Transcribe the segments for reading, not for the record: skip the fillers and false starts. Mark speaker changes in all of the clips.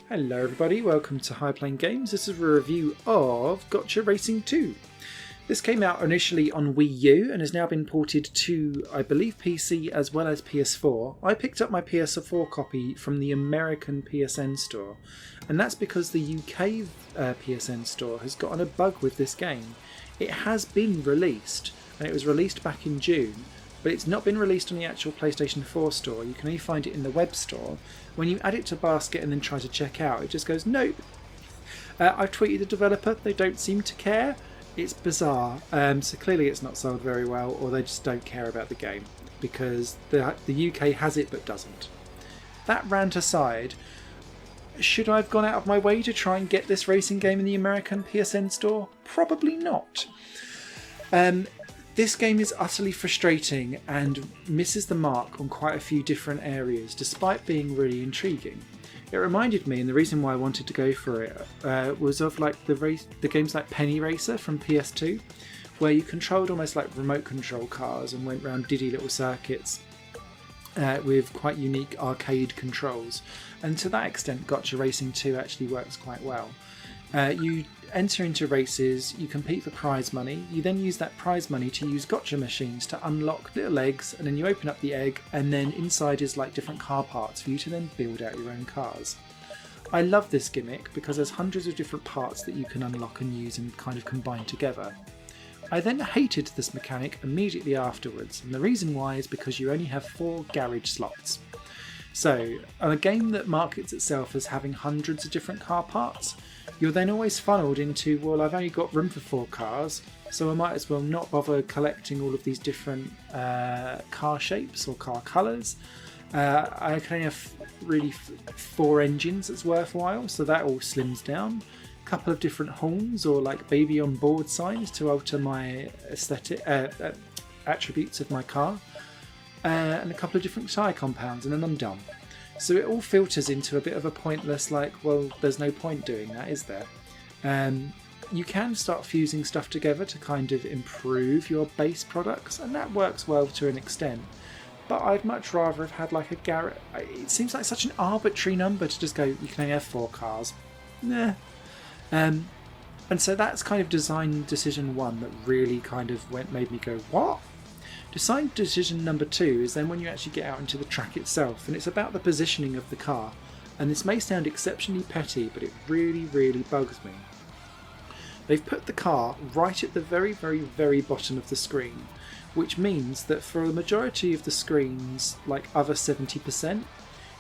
Speaker 1: Hello everybody, welcome to High Playing Games. This is a review of Gotcha Racing 2. This came out initially on Wii U and has now been ported to, I believe, PC as well as PS4. I picked up my PS4 copy from the American PSN store, and that's because the UK PSN store has gotten a bug with this game. It has been released, and it was released back in June, but it's not been released on the actual PlayStation 4 store. You can only find it in the web store. When you add it to basket and then try to check out, it just goes, nope. I've tweeted the developer, they don't seem to care. It's bizarre. So clearly it's not sold very well, or they just don't care about the game, because the UK has it but doesn't. That rant aside, should I have gone out of my way to try and get this racing game in the American PSN store? Probably not. This game is utterly frustrating and misses the mark on quite a few different areas, despite being really intriguing. It reminded me, and the reason why I wanted to go for it was of like the games like Penny Racer from PS2, where you controlled almost like remote control cars and went around diddy little circuits with quite unique arcade controls. And to that extent, Gotcha Racing 2 actually works quite well. You enter into races, you compete for prize money, you then use that prize money to use gotcha machines to unlock little eggs, and then you open up the egg, and then inside is like different car parts for you to then build out your own cars. I love this gimmick because there's hundreds of different parts that you can unlock and use and kind of combine together. I then hated this mechanic immediately afterwards, and the reason why is because you only have 4 garage slots. So, on a game that markets itself as having hundreds of different car parts, you're then always funneled into, well, I've only got room for 4 cars, so I might as well not bother collecting all of these different car shapes or car colours. I can only have really 4 engines that's worthwhile, so that all slims down. A couple of different horns or like baby on board signs to alter my aesthetic attributes of my car, and a couple of different tyre compounds, and then I'm done. So it all filters into a bit of a pointless, like, well, there's no point doing that, is there? You can start fusing stuff together to kind of improve your base products, and that works well to an extent. But I'd much rather have had like a garage. It seems like such an arbitrary number to just go, you can only have 4 cars. Nah. And so that's kind of design decision 1 that really kind of made me go, what? Design decision number 2 is then when you actually get out into the track itself, and it's about the positioning of the car. And this may sound exceptionally petty, but it really, really bugs me. They've put the car right at the very, very, very bottom of the screen, which means that for a majority of the screens, like other 70%,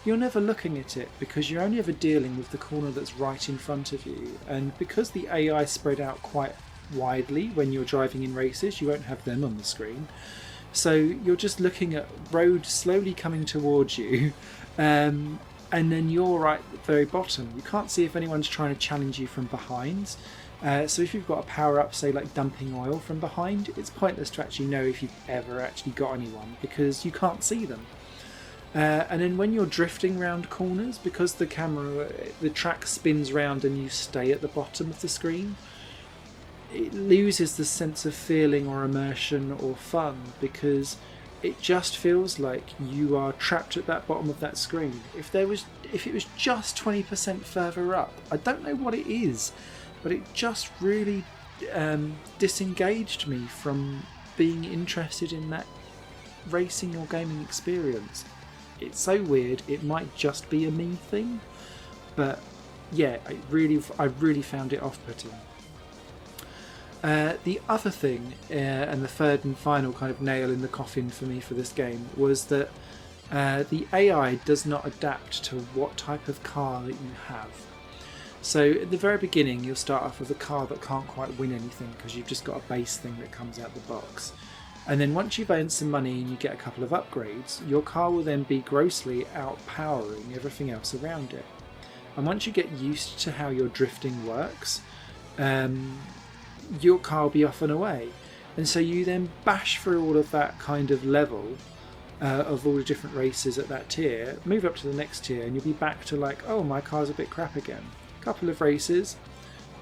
Speaker 1: you're never looking at it because you're only ever dealing with the corner that's right in front of you. And because the AI spread out quite widely when you're driving in races, you won't have them on the screen. So you're just looking at road slowly coming towards you, and then you're right at the very bottom. You can't see if anyone's trying to challenge you from behind. So if you've got a power up, say like dumping oil from behind, it's pointless to actually know if you've ever actually got anyone because you can't see them. And then when you're drifting around corners, because the track spins round and you stay at the bottom of the screen, it loses the sense of feeling or immersion or fun because it just feels like you are trapped at that bottom of that screen. If it was just 20% further up, I don't know what it is, but it just really disengaged me from being interested in that racing or gaming experience. It's so weird. It might just be a me thing, but yeah, I really found it off-putting. The other thing, and the third and final kind of nail in the coffin for me for this game, was that the AI does not adapt to what type of car that you have. So at the very beginning you'll start off with a car that can't quite win anything because you've just got a base thing that comes out the box. And then once you've earned some money and you get a couple of upgrades, your car will then be grossly outpowering everything else around it. And once you get used to how your drifting works, your car will be off and away. And so you then bash through all of that kind of level of all the different races at that tier, move up to the next tier, and you'll be back to like, oh, my car's a bit crap again. A couple of races,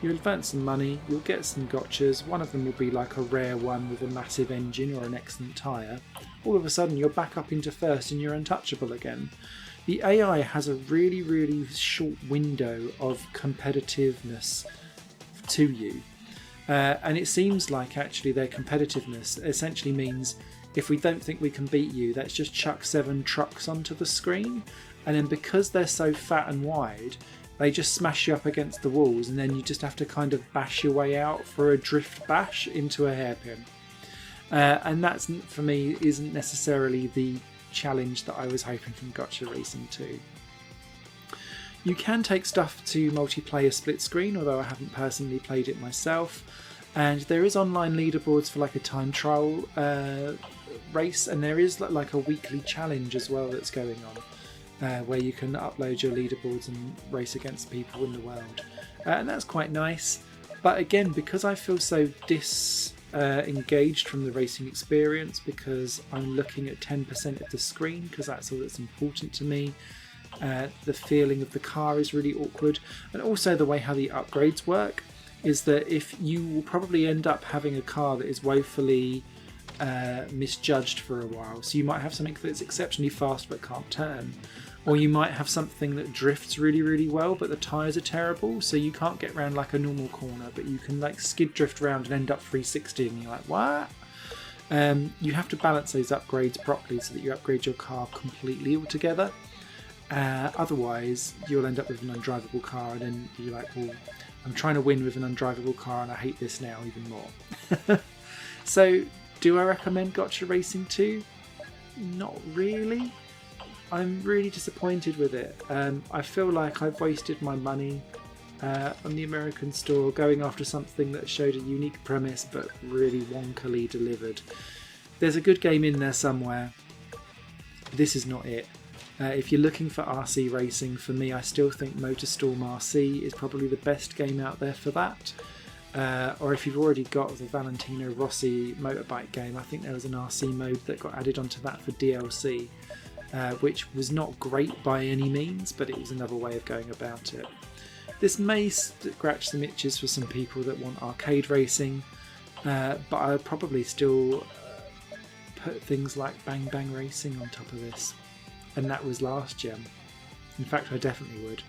Speaker 1: you'll advance some money, you'll get some gotchas. One of them will be like a rare one with a massive engine or an excellent tyre. All of a sudden you're back up into first and you're untouchable again. the AI has a really, really short window of competitiveness to you. And it seems like actually their competitiveness essentially means if we don't think we can beat you, let's just chuck 7 trucks onto the screen. And then because they're so fat and wide, they just smash you up against the walls, and then you just have to kind of bash your way out for a drift bash into a hairpin. And that's, for me, isn't necessarily the challenge that I was hoping from Gotcha Racing 2. You can take stuff to multiplayer split screen, although I haven't personally played it myself. And there is online leaderboards for like a time trial race, and there is like a weekly challenge as well that's going on, where you can upload your leaderboards and race against people in the world. And that's quite nice. But again, because I feel so engaged from the racing experience, because I'm looking at 10% of the screen, because that's all that's important to me. The feeling of the car is really awkward, and also the way how the upgrades work is that if you will probably end up having a car that is woefully misjudged for a while. So you might have something that's exceptionally fast but can't turn, or you might have something that drifts really, really well but the tyres are terrible, so you can't get around like a normal corner, but you can like skid drift around and end up 360, and you're like, what? You have to balance those upgrades properly so that you upgrade your car completely altogether. Otherwise you'll end up with an undrivable car, and then you're like, well, I'm trying to win with an undrivable car and I hate this now even more. So do I recommend Gotcha Racing 2? Not really. I'm really disappointed with it. I feel like I've wasted my money on the American store going after something that showed a unique premise but really wonkily delivered. There's a good game in there somewhere. This is not it. If you're looking for RC racing, for me, I still think MotorStorm RC is probably the best game out there for that. Or if you've already got the Valentino Rossi motorbike game, I think there was an RC mode that got added onto that for DLC, which was not great by any means, but it was another way of going about it. This may scratch some itches for some people that want arcade racing, but I'll probably still put things like Bang Bang Racing on top of this. And that was last gen. In fact, I definitely would.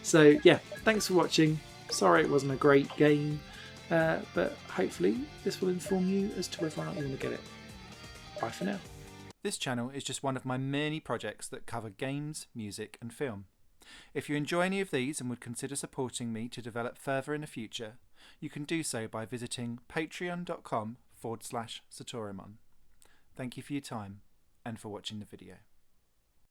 Speaker 1: So yeah, thanks for watching. Sorry it wasn't a great game, but hopefully this will inform you as to whether or not you want to get it. Bye for now.
Speaker 2: This channel is just one of my many projects that cover games, music and film. If you enjoy any of these and would consider supporting me to develop further in the future, you can do so by visiting patreon.com/Satorimon. Thank you for your time and for watching the video.